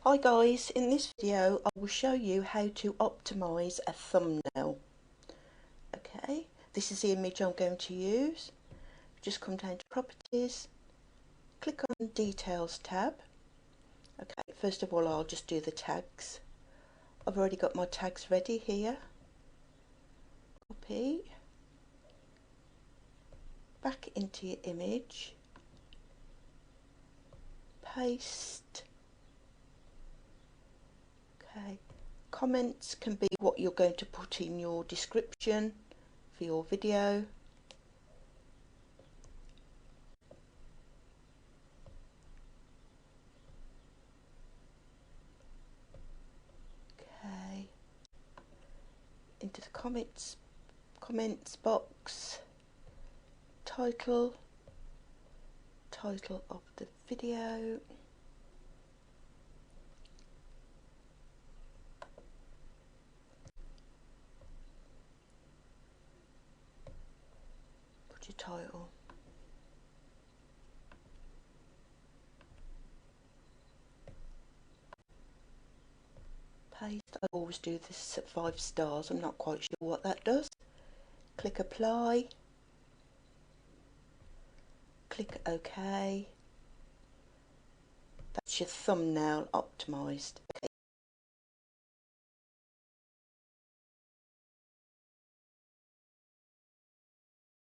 Hi guys, in this video I will show you how to optimize a thumbnail. Okay, this is the image I'm going to use. Just come down to properties, click on details tab. Okay, first of all I'll just do the tags. I've already got my tags ready here. Copy, back into your image, paste. Okay, comments can be what you're going to put in your description for your video. Okay, into the comments box, title of the video, put your title, paste. I always do this at 5 stars, I'm not quite sure what that does. Click apply, click OK. That's your thumbnail optimized.